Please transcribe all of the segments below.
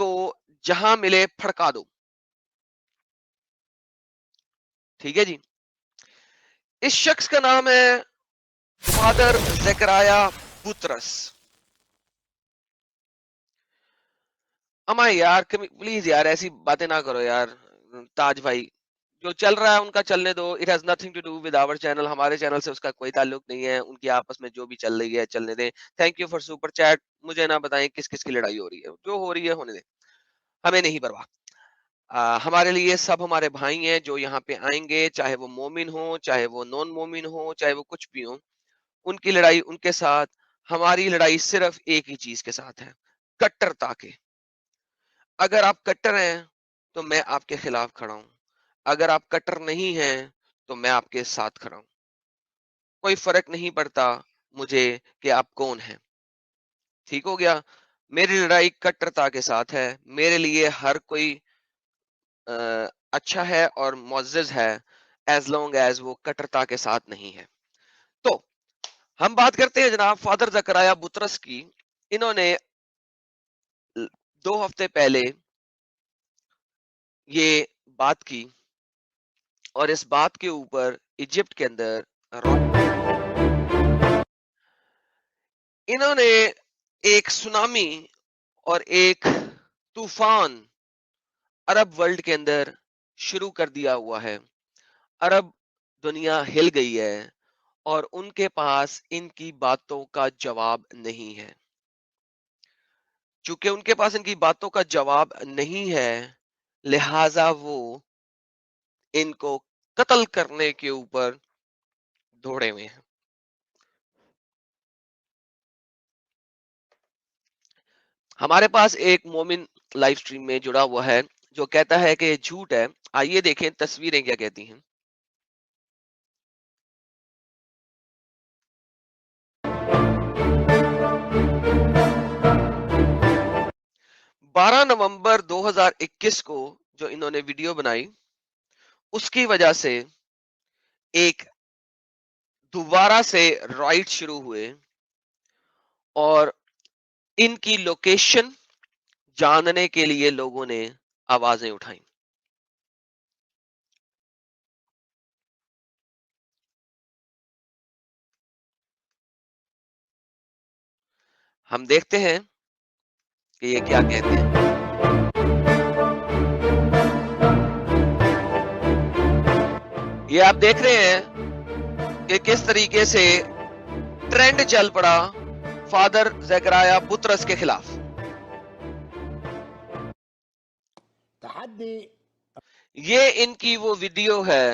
کو جہاں ملے پھڑکا دو. ٹھیک ہے جی. اس شخص کا نام ہے فادر زکریا بطرس. اما یار پلیز یار ایسی باتیں نہ کرو یار. تاج بھائی جو چل رہا ہے ان کا چلنے دو. It has nothing to do with our channel. ہمارے چینل سے اس کا کوئی تعلق نہیں ہے. ان کی آپس میں جو بھی چل رہی ہے چلنے دیں. Thank you for super chat. مجھے نہ بتائیں کس کس کی لڑائی ہو رہی ہے. جو ہو رہی ہے ہونے دیں, ہمیں نہیں پرواہ. ہمارے لیے سب ہمارے بھائی ہیں جو یہاں پہ آئیں گے, چاہے وہ مومن ہوں, چاہے وہ نون مومن ہوں, چاہے وہ کچھ بھی ہوں. ان کی لڑائی ان کے ساتھ, ہماری لڑائی صرف ایک ہی چیز کے ساتھ ہے, کٹرتا کے. اگر آپ کٹر ہیں تو میں آپ کے خلاف کھڑا ہوں. اگر آپ کٹر نہیں ہیں تو میں آپ کے ساتھ کھڑا ہوں. کوئی فرق نہیں پڑتا مجھے کہ آپ کون ہیں. ٹھیک ہو گیا. میری لڑائی کٹرتا کے ساتھ ہے. میرے لیے ہر کوئی اچھا ہے اور معزز ہے ایز لانگ ایز وہ کٹرتا کے ساتھ نہیں ہے. تو ہم بات کرتے ہیں جناب فادر زکریا بطرس کی. انہوں نے 2 ہفتے پہلے یہ بات کی اور اس بات کے اوپر ایجپٹ کے اندر انہوں نے ایک سونامی اور ایک طوفان عرب ورلڈ کے اندر شروع کر دیا ہوا ہے. عرب دنیا ہل گئی ہے اور ان کے پاس ان کی باتوں کا جواب نہیں ہے. چونکہ ان کے پاس ان کی باتوں کا جواب نہیں ہے, لہذا وہ ان کو قتل کرنے کے اوپر دوڑے ہوئے ہیں. ہمارے پاس ایک مومن لائف سٹریم میں جڑا ہوا ہے جو کہتا ہے کہ جھوٹ ہے. آئیے دیکھیں تصویریں کیا کہتی ہیں. 12 نومبر 2021 کو جو انہوں نے ویڈیو بنائی, اس کی وجہ سے ایک دوبارہ سے رائٹ شروع ہوئے اور ان کی لوکیشن جاننے کے لیے لوگوں نے آوازیں اٹھائیں. ہم دیکھتے ہیں کہ یہ کیا کہتے ہیں. یہ آپ دیکھ رہے ہیں کہ کس طریقے سے ٹرینڈ چل پڑا فادر زکریا بطرس کے خلاف. یہ ان کی وہ ویڈیو ہے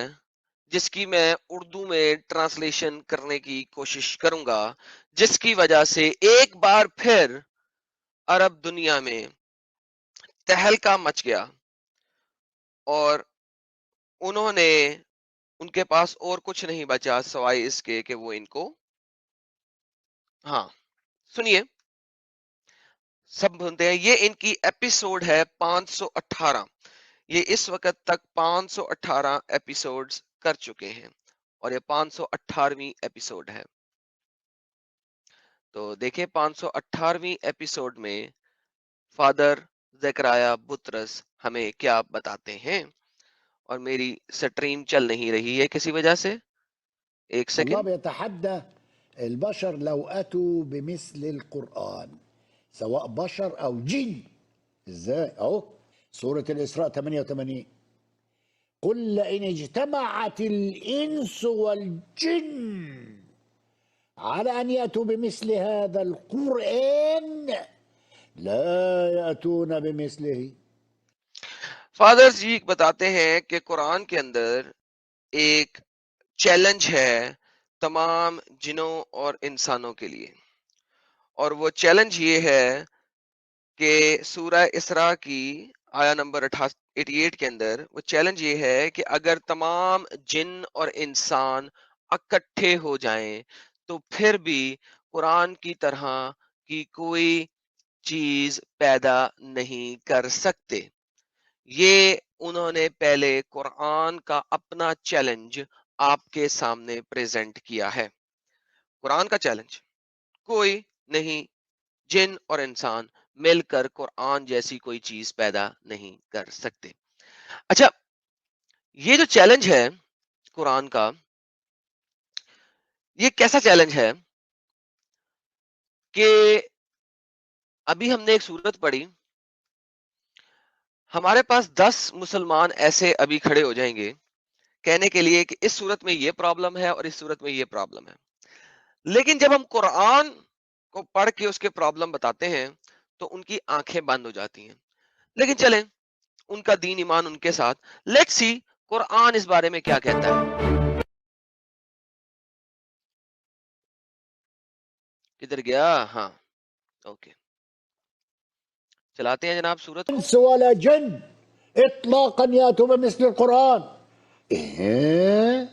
جس کی میں اردو میں ٹرانسلیشن کرنے کی کوشش کروں گا, جس کی وجہ سے ایک بار پھر عرب دنیا میں تہلکہ مچ گیا اور انہوں نے, ان کے پاس اور کچھ نہیں بچا سوائے اس کے کہ وہ ان کو, ہاں سنیے سب سنتے ہیں. یہ ان کی ایپیسوڈ ہے 518. یہ اس وقت تک 518 ایپیسوڈز کر چکے ہیں اور یہ 518ویں ایپیسوڈ ہے. تو دیکھیں 518ویں ایپیسوڈ میں فادر زکریا بطرس ہمیں کیا بتاتے ہیں. اور میری سٹریم چل نہیں رہی ہے کسی وجہ سے, ایک الله سیکنڈ. بيتحدى البشر لو أتوا بمثل القرآن سواء بشر أو جن. ازاي اهو سورة الإسراء 88 قل لئن اجتمعت الإنس والجن على أن يأتوا بمثل هذا القرآن لا يأتون بمثله. فادر جی بتاتے ہیں کہ قرآن کے اندر ایک چیلنج ہے تمام جنوں اور انسانوں کے لیے, اور وہ چیلنج یہ ہے کہ سورہ اسراء کی آیا نمبر 88 کے اندر وہ چیلنج یہ ہے کہ اگر تمام جن اور انسان اکٹھے ہو جائیں تو پھر بھی قرآن کی طرح کی کوئی چیز پیدا نہیں کر سکتے. یہ انہوں نے پہلے قرآن کا اپنا چیلنج آپ کے سامنے پریزنٹ کیا ہے. قرآن کا چیلنج, کوئی نہیں جن اور انسان مل کر قرآن جیسی کوئی چیز پیدا نہیں کر سکتے. اچھا، یہ جو چیلنج ہے قرآن کا، یہ کیسا چیلنج ہے کہ ابھی ہم نے ایک صورت پڑھی، ہمارے پاس 10 مسلمان ایسے ابھی کھڑے ہو جائیں گے کہنے کے لیے کہ اس صورت میں یہ پرابلم ہے اور اس صورت میں یہ پرابلم ہے. لیکن جب ہم قرآن کو پڑھ کے اس کے پرابلم بتاتے ہیں تو ان کی آنکھیں بند ہو جاتی ہیں. لیکن چلیں، ان کا دین ایمان ان کے ساتھ. لیٹس سی قرآن اس بارے میں کیا کہتا ہے. کدھر گیا؟ ہاں، اوکے، چلاتے ہیں جناب سورت کو. انس ولا جن اطلاقا ياتوا بمثل القران. ايه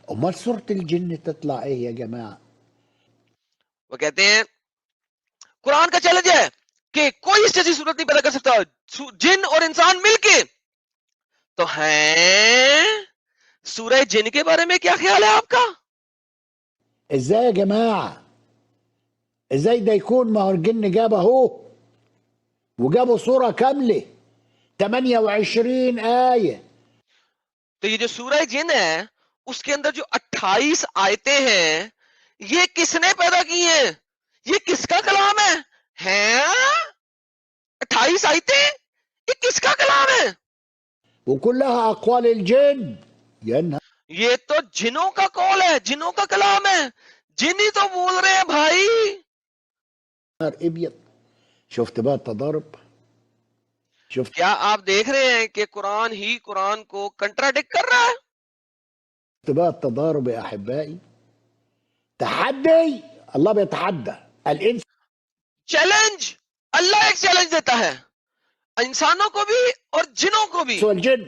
امال سوره الجن تطلع ايه يا جماعه؟ وہ کہتے ہیں قرآن کا چیلنج ہے کہ کوئی اس جیسی صورت نہیں پیدا کر سکتا جن اور انسان مل کے. تو ہیں سورہ جن کے بارے میں کیا خیال ہے آپ کا؟ ازاي يا جماعه؟ ازاي ده يكون؟ ما هو الجن جاب اهو وجابوا صوره كامله 28 ايه. تو یہ جو سورہ جن ہے اس کے اندر جو 28 آیتیں ہیں، یہ کس نے پیدا کی ہیں؟ یہ کس کا کلام ہے؟ ہیں 28 آیتیں، یہ کس کا کلام ہے؟ وكلها اقوال الجن. يا نهار یہ تو جنوں کا قول ہے، جنوں کا کلام ہے. جن ہی تو بول رہے ہیں بھائی. ابيض. شفت بقى التضارب؟ شفت کیا آپ دیکھ رہے ہیں کہ قرآن ہی قرآن کو کنٹراڈکٹ کر رہا ہے؟ بقى التضارب يا احبائي؟ تحدي. الله بيتحدى الانس چیلنج، اللہ ایک چیلنج دیتا ہے انسانوں کو بھی اور جنوں کو بھی، والجن.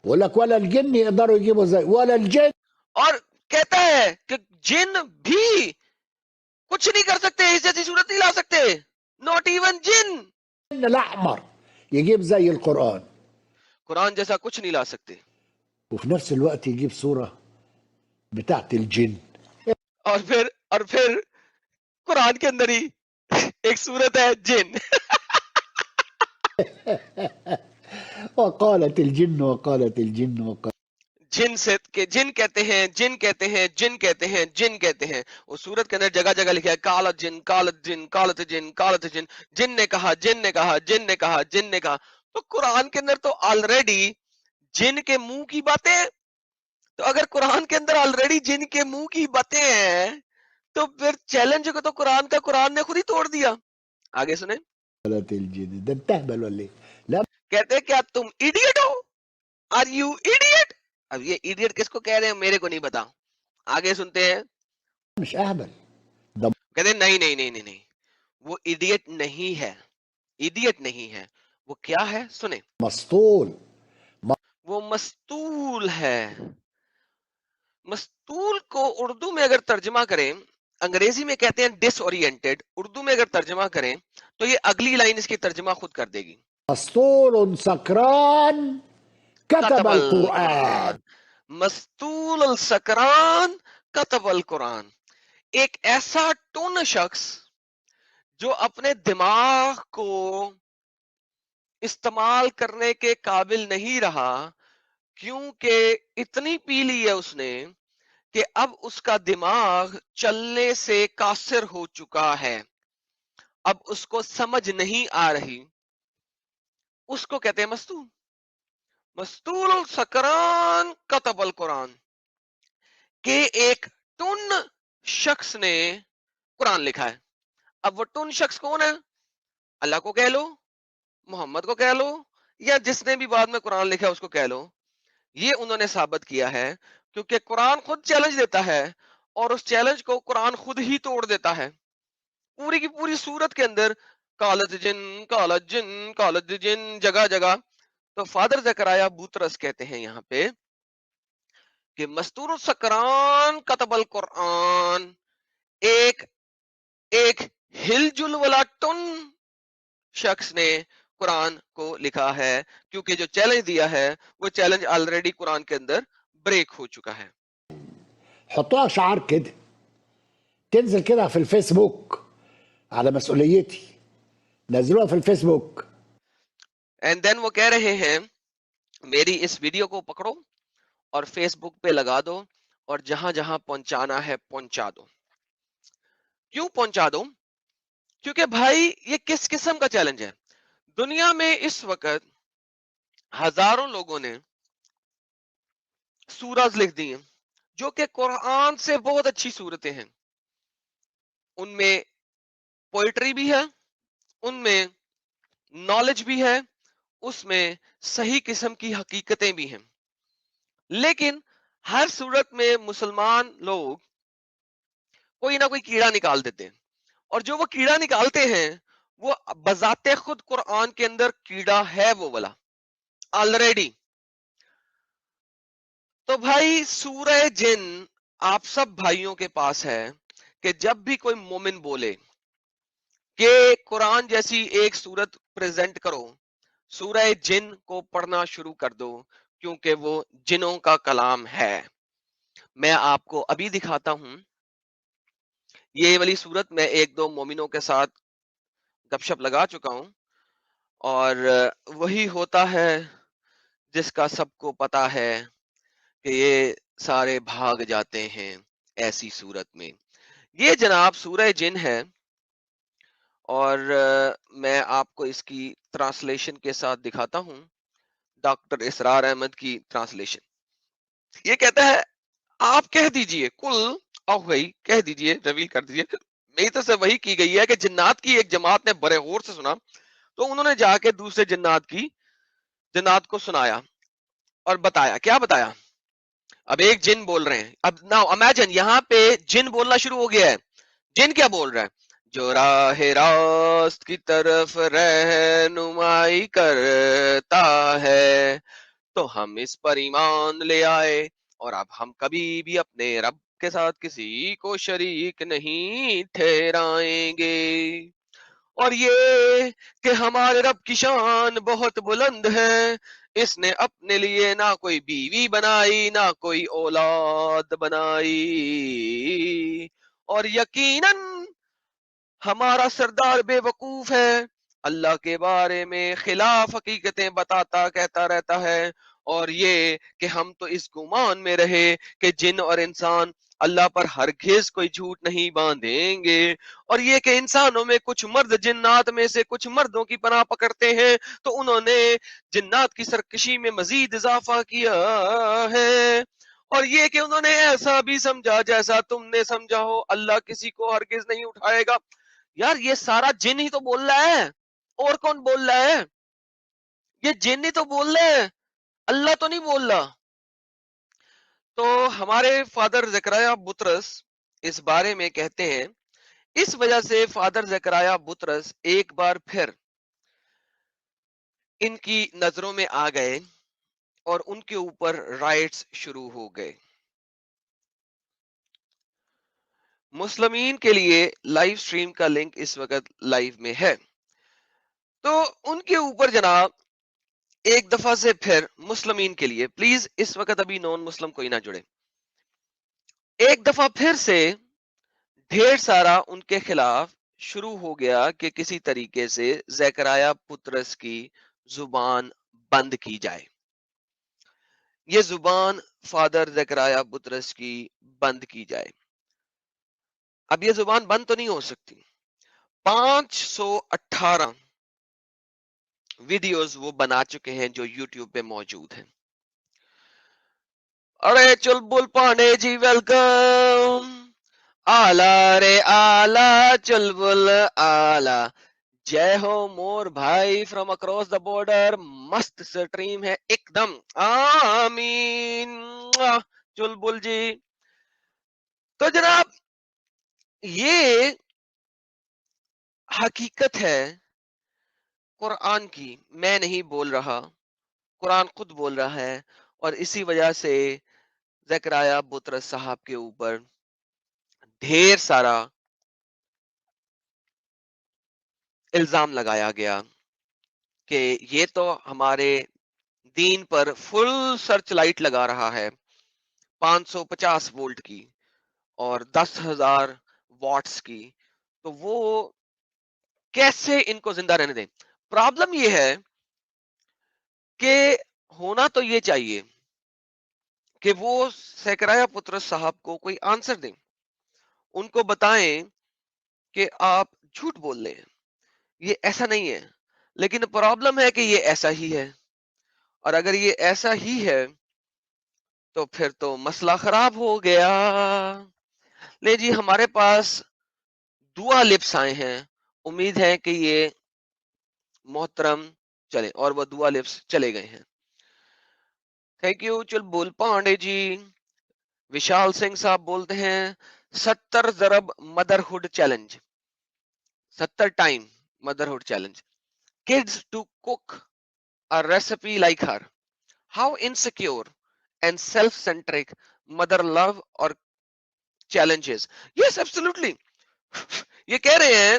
يقول لك ولا الجن يقدروا يجيبوا زي ولا الجن اور کہتا ہے کہ جن بھی کچھ نہیں کر سکتے، اس جیسی صورت نہیں لا سکتے. نوٹ ایون جن. الاحمر يجيب زي القران قرآن جیسا کچھ نہیں لا سکتے. وفي نفس الوقت يجيب صوره بتاعت الجن. اور پھر قرآن کے اندر ہی ایک صورت ہے جن. وقالت الجن وقالت الجن وقالت. جن سے کہ جن کہتے ہیں، جن کہتے ہیں، جن کہتے ہیں، جن کہتے ہیں. وہ سورت کے اندر جگہ جگہ لکھا ہے کالت جن، کالت جن، کالت جن، کالت جن. جن نے کہا، جن نے کہا، جن نے کہا، جن نے کہا. تو قرآن کے اندر تو آلریڈی جن کے منہ کی باتیں ہیں. تو اگر قرآن کے اندر آلریڈی جن کے منہ کی باتیں ہیں تو پھر چیلنج کو تو قرآن نے خود ہی توڑ دیا. آگے سنیں. الجن ده انت اهبل ولا ايه؟ لا کہتے ہیں کیا تم ایڈیٹ ہو؟ Are you idiot? اب یہ ایڈیٹ کس کو کہہ رہے ہیں میرے کو نہیں پتا. آگے سنتے ہیں. مش اهبل ده کہتے ہیں نہیں نہیں نہیں نہیں نہیں، وہ ایڈیٹ نہیں ہے، ایڈیٹ نہیں ہے. وہ کیا ہے؟ سنیں. مسطول. وہ مستول ہے. مستول کو اردو میں اگر ترجمہ کریں، انگریزی میں کہتے ہیں ڈس اورینٹڈ، اردو میں اگر ترجمہ کریں تو یہ اگلی لائن اس کی ترجمہ خود کر دے گی. مسطول سكران كتب کتب القرآن. القرآن. مستول السکران کتب القرآن. ایک ایسا ٹون شخص جو اپنے دماغ کو استعمال کرنے کے قابل نہیں رہا کیونکہ اتنی پی لی ہے اس نے کہ اب اس کا دماغ چلنے سے قاصر ہو چکا ہے، اب اس کو سمجھ نہیں آ رہی، اس کو کہتے ہیں مستول. مستول سکران کتب القرآن، کہ ایک ٹن شخص نے قرآن لکھا ہے. اب وہ ٹن شخص کون ہے؟ اللہ کو کہہ لو، محمد کو کہہ لو، یا جس نے بھی بعد میں قرآن لکھا اس کو کہہ لو. یہ انہوں نے ثابت کیا ہے کیونکہ قرآن خود چیلنج دیتا ہے اور اس چیلنج کو قرآن خود ہی توڑ دیتا ہے. پوری کی پوری سورت کے اندر کالت جن، کالت جن، کالت جن، جگہ جگہ. تو فادر زکریا بوترس کہتے ہیں یہاں پہ کہ مستور السکران کتب القرآن، ایک ایک ہل جل والا ٹن شخص نے قرآن کو لکھا ہے کیونکہ جو چیلنج دیا ہے وہ چیلنج آلریڈی قرآن کے اندر بریک ہو چکا ہے. حطوها شعار كده تنزل كده في الفيسبوك على مسؤوليتي. نزلوها في الفيسبوك. اینڈ دین وہ کہہ رہے ہیں میری اس ویڈیو کو پکڑو اور فیس بک پہ لگا دو اور جہاں جہاں پہنچانا ہے پہنچا دو. کیوں پہنچا دو؟ کیونکہ بھائی یہ کس قسم کا چیلنج ہے. دنیا میں اس وقت ہزاروں لوگوں نے سورج لکھ دی ہیں جو کہ قرآن سے بہت اچھی صورتیں ہیں. ان میں پوئٹری بھی ہے، ان میں نالج بھی ہے، اس میں صحیح قسم کی حقیقتیں بھی ہیں. لیکن ہر صورت میں مسلمان لوگ کوئی نہ کوئی کیڑا نکال دیتے ہیں، اور جو وہ کیڑا نکالتے ہیں وہ بذات خود قرآن کے اندر کیڑا ہے وہ والا آلریڈی. تو بھائی سورہ جن آپ سب بھائیوں کے پاس ہے کہ جب بھی کوئی مومن بولے کہ قرآن جیسی ایک صورت پریزنٹ کرو، سورہ جن کو پڑھنا شروع کر دو کیونکہ وہ جنوں کا کلام ہے. میں آپ کو ابھی دکھاتا ہوں یہ والی صورت. میں ایک دو مومنوں کے ساتھ گپ شپ لگا چکا ہوں اور وہی ہوتا ہے جس کا سب کو پتا ہے کہ یہ سارے بھاگ جاتے ہیں ایسی صورت میں. یہ جناب سورہ جن ہے اور میں آپ کو اس کی ٹرانسلیشن کے ساتھ دکھاتا ہوں، ڈاکٹر اسرار احمد کی ٹرانسلیشن. یہ کہتا ہے آپ کہہ دیجئے کل او بھائی کہہ دیجئے ریویل کر دیجئے. میری طرف سے وہی کی گئی ہے کہ جنات کی ایک جماعت نے بڑے غور سے سنا تو انہوں نے جا کے دوسرے جنات کو سنایا اور بتایا. کیا بتایا؟ اب ایک جن بول رہے ہیں. اب ناؤ امیجن یہاں پہ جن بولنا شروع ہو گیا ہے. جن کیا بول رہا ہے؟ جو راہ راست کی طرف رہنمائی کرتا ہے تو ہم اس پر ایمان لے آئے اور اب ہم کبھی بھی اپنے رب کے ساتھ کسی کو شریک نہیں ٹھہرائیں گے. اور یہ کہ ہمارے رب کی شان بہت بلند ہے، اس نے اپنے لیے نہ کوئی بیوی بنائی نہ کوئی اولاد بنائی، اور یقیناً ہمارا سردار بے وقوف ہے، اللہ کے بارے میں خلاف حقیقتیں بتاتا کہتا رہتا ہے. اور یہ کہ ہم تو اس گمان میں رہے کہ جن اور انسان اللہ پر ہرگز کوئی جھوٹ نہیں باندھیں گے، اور یہ کہ انسانوں میں کچھ مرد جنات میں سے کچھ مردوں کی پناہ پکڑتے ہیں تو انہوں نے جنات کی سرکشی میں مزید اضافہ کیا ہے، اور یہ کہ انہوں نے ایسا بھی سمجھا جیسا تم نے سمجھا ہو، اللہ کسی کو ہرگز نہیں اٹھائے گا. یار یہ سارا جن ہی تو بول رہا ہے، اور کون بول رہا ہے؟ یہ جن ہی تو بول رہے ہیں، اللہ تو نہیں بول رہا. تو ہمارے فادر زکریا بطرس اس بارے میں کہتے ہیں اس وجہ سے فادر زکریا بطرس ایک بار پھر ان کی نظروں میں آ گئے اور ان کے اوپر رائٹس شروع ہو گئے. مسلمین کے لیے لائیو سٹریم کا لنک اس وقت لائیو میں ہے. تو ان کے اوپر جناب ایک دفعہ سے پھر مسلمین کے لیے پلیز اس وقت ابھی نان مسلم کوئی نہ جڑے، ایک دفعہ پھر سے ڈھیر سارا ان کے خلاف شروع ہو گیا کہ کسی طریقے سے زکریا پترس کی زبان بند کی جائے. یہ زبان فادر زکریا پترس کی بند کی جائے. اب یہ زبان بند تو نہیں ہو سکتی. 518 ویڈیوز وہ بنا چکے ہیں جو یوٹیوب پہ موجود ہیں. ارے چلبل پانڈے جی ویلکم. آلہ رے آلہ چلبل آلہ. جے ہو مور بھائی فرام اکراس دا بارڈر. مست سٹریم ہے ایک دم. آمین. چلبل جی. تو جناب یہ حقیقت ہے قرآن کی، میں نہیں بول رہا، قرآن خود بول رہا ہے. اور اسی وجہ سے زکریا بطرس صاحب کے اوپر ڈھیر سارا الزام لگایا گیا کہ یہ تو ہمارے دین پر فل سرچ لائٹ لگا رہا ہے 550 وولٹ کی اور 10,000 واٹس کی. تو وہ کیسے ان کو زندہ رہنے دیں؟ پرابلم یہ ہے کہ ہونا تو یہ چاہیے کہ وہ سیکریا پترس صاحب کو کوئی آنسر دیں، ان کو بتائیں کہ آپ جھوٹ بول رہے ہیں، یہ ایسا نہیں ہے، لیکن پرابلم ہے کہ یہ ایسا ہی ہے، اور اگر یہ ایسا ہی ہے تو پھر تو مسئلہ خراب ہو گیا۔ لے جی، ہمارے پاس دعا لپس آئے ہیں، امید ہے کہ یہ محترم چلے، اور وہ دعا لپس چلے گئے ہیں۔ تھینک یو چلبل پانڈے جی۔ وشال سنگھ صاحب بولتے ہیں 70 ضرب motherhood challenge, 70 time motherhood challenge, kids to cook a recipe like her, how insecure and self-centric mother love or challenges. Yes, absolutely. یہ کہہ رہے ہیں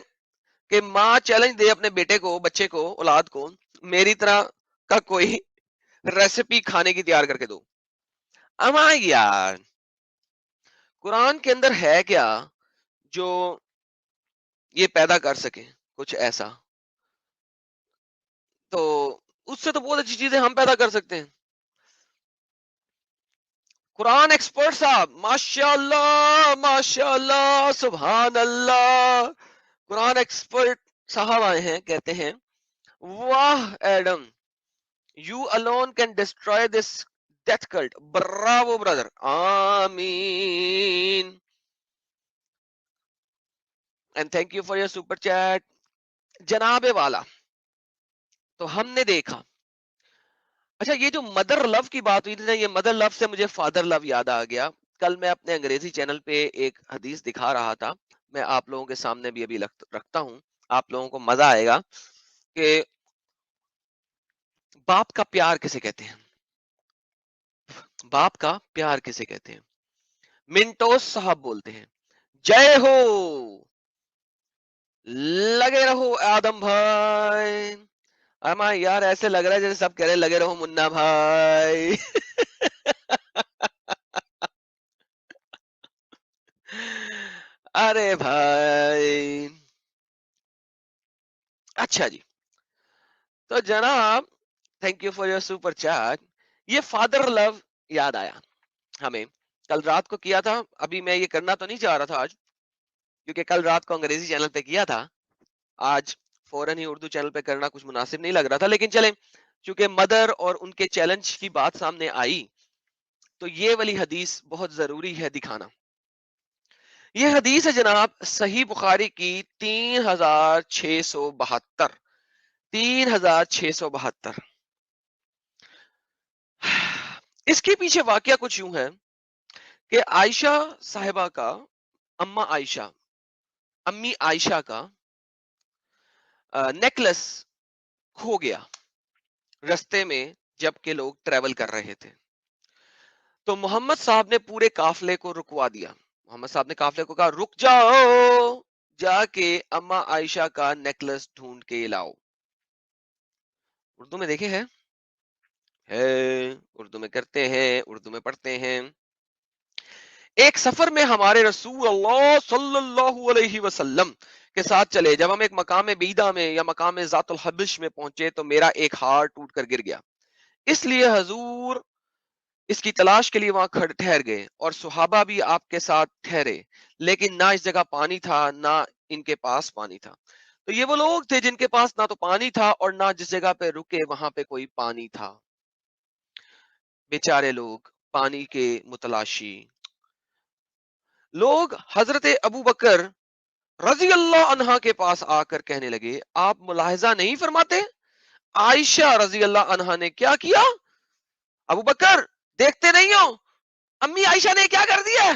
کہ ماں چیلنج دے اپنے بیٹے کو، بچے کو، اولاد کو، میری طرح کا کوئی ریسیپی کھانے کی تیار کر کے دو۔ اما یار، قرآن کے اندر ہے کیا جو یہ پیدا کر سکے کچھ ایسا؟ تو اس سے تو بہت اچھی چیزیں ہم پیدا کر سکتے ہیں۔ قرآن ایکسپرٹ صاحب، ماشاء اللہ سبحان اللہ، قرآن ایکسپرٹ صاحب آئے ہیں، کہتے ہیں واہ Adam, you alone can destroy this death cult. Bravo brother. آمین. And thank you for your super chat. جناب والا، تو ہم نے دیکھا، اچھا یہ جو مدر لو کی بات ہوئی تھی نا، یہ مدر لو سے مجھے فادر لو یاد آ گیا۔ کل میں اپنے انگریزی چینل پہ ایک حدیث دکھا رہا تھا، میں آپ لوگوں کے سامنے بھی ابھی رکھتا ہوں، آپ لوگوں کو مزہ آئے گا کہ باپ کا پیار کسے کہتے ہیں، باپ کا پیار کسے کہتے ہیں۔ منٹوس صاحب بولتے ہیں جے ہو، لگے رہو آدم بھائی۔ اما یار ایسے لگ رہا ہے جیسے سب کہہ رہے لگے رہو منا بھائی۔ ارے بھائی، اچھا جی، تو جناب thank you for your super chat. یہ فادر لو یاد آیا ہمیں، کل رات کو کیا تھا، ابھی میں یہ کرنا تو نہیں چاہ رہا تھا آج، کیونکہ کل رات کو انگریزی چینل پہ کیا تھا، آج فوراً ہی اردو چینل پہ کرنا کچھ مناسب نہیں لگ رہا تھا، لیکن چلیں چونکہ مدر اور ان کے چیلنج کی بات سامنے آئی تو یہ والی حدیث بہت ضروری ہے دکھانا۔ یہ حدیث ہے جناب صحیح بخاری کی 3672، 3672۔ اس کے پیچھے واقعہ کچھ یوں ہے کہ عائشہ صاحبہ کا، امی عائشہ کا نیکلس کھو گیا رستے میں جب کہ لوگ ٹریول کر رہے تھے، تو محمد صاحب نے پورے قافلے کو رکوا دیا، محمد صاحب نے قافلے کو کہا رک جاؤ، جا کے اما عائشہ کا نیکلس ڈھونڈ کے لاؤ۔ اردو میں دیکھے ہے، اردو میں کرتے ہیں، اردو میں پڑھتے ہیں۔ ایک سفر میں ہمارے رسول اللہ صلی اللہ علیہ وسلم کے ساتھ چلے، جب ہم ایک مقام بیدہ میں یا مقام ذات الحبش میں پہنچے تو میرا ایک ہار ٹوٹ کر گر گیا، اس لیے حضور اس کی تلاش کے لیے وہاں ٹھہر گئے اور صحابہ بھی آپ کے ساتھ ٹھہرے، لیکن نہ اس جگہ پانی تھا نہ ان کے پاس پانی تھا۔ تو یہ وہ لوگ تھے جن کے پاس نہ تو پانی تھا اور نہ جس جگہ پہ رکے وہاں پہ کوئی پانی تھا، بیچارے لوگ پانی کے متلاشی لوگ۔ حضرت ابو بکر رضی اللہ عنہا کے پاس آ کر کہنے لگے آپ ملاحظہ نہیں فرماتے عائشہ رضی اللہ عنہا نے کیا کیا؟ ابو بکر دیکھتے نہیں ہو امی عائشہ نے کیا کر دیا؟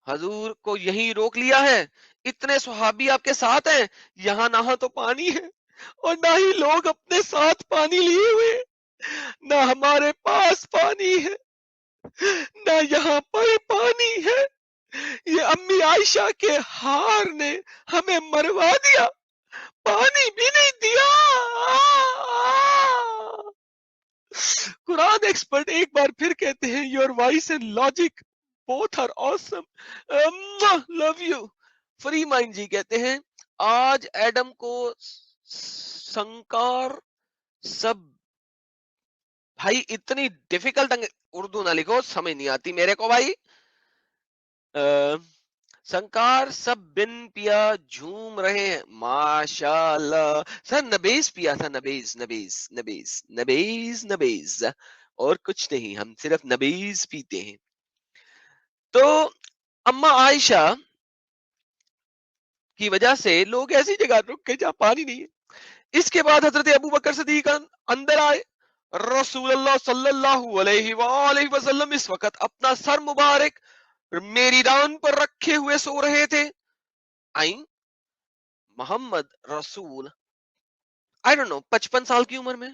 حضور کو یہی روک لیا ہے، اتنے صحابی آپ کے ساتھ ہیں، یہاں نہ تو پانی ہے اور نہ ہی لوگ اپنے ساتھ پانی لیے ہوئے، نہ ہمارے پاس پانی ہے نہ یہاں پر پانی ہے، یہ امی عائشہ کے ہار نے ہمیں مروا دیا، پانی بھی نہیں دیا۔ قرآن ایکسپرٹ ایک بار پھر کہتے ہیں your voice and logic both are awesome, love you. Free mind ji کہتے ہیں آج ایڈم کو سنکار سب، بھائی اتنی ڈیفیکلٹ اردو نہ لکھو، سمجھ نہیں آتی میرے کو بھائی. سنکار سب بن پیا جھوم رہے ہیں، ماشاء اللہ سر. نبیز پیا تھا، نبیز نبیز نبیز نبیز نبیز، اور کچھ نہیں، ہم صرف نبیز پیتے ہیں. تو اما عائشہ کی وجہ سے لوگ ایسی جگہ رک کے جہاں پانی نہیں ہے. اس کے بعد حضرت ابو بکر صدیق اندر آئے. رسول اللہ صلی اللہ علیہ وآلہ وسلم اس وقت اپنا سر مبارک میری دان پر رکھے ہوئے سو رہے تھے. آئیں محمد رسول آئی ڈونٹ نو 55 سال کی عمر میں،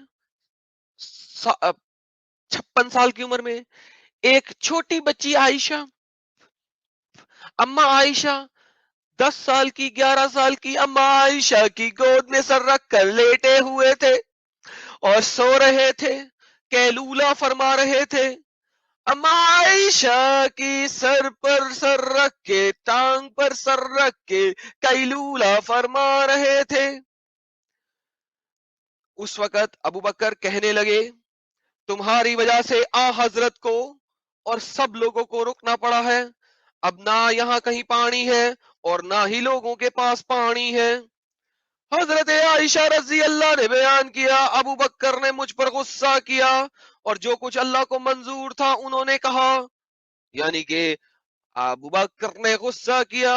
56 سال کی عمر میں، ایک چھوٹی بچی عائشہ، اما عائشہ 10 سال کی، 11 سال کی اما عائشہ کی گود میں سر رکھ کر لیٹے ہوئے تھے اور سو رہے تھے، قیلولہ فرما رہے تھے. اما عائشہ کی سر پر سر رکھ کے، ٹانگ پر سر رکھ کے قیلولہ فرما رہے تھے. اس وقت ابو بکر کہنے لگے تمہاری وجہ سے آ حضرت کو اور سب لوگوں کو رکنا پڑا ہے، اب نہ یہاں کہیں پانی ہے اور نہ ہی لوگوں کے پاس پانی ہے. حضرت عائشہ رضی اللہ نے بیان کیا ابو بکر نے مجھ پر غصہ کیا اور جو کچھ اللہ کو منظور تھا انہوں نے کہا، یعنی کہ ابو بکر نے غصہ کیا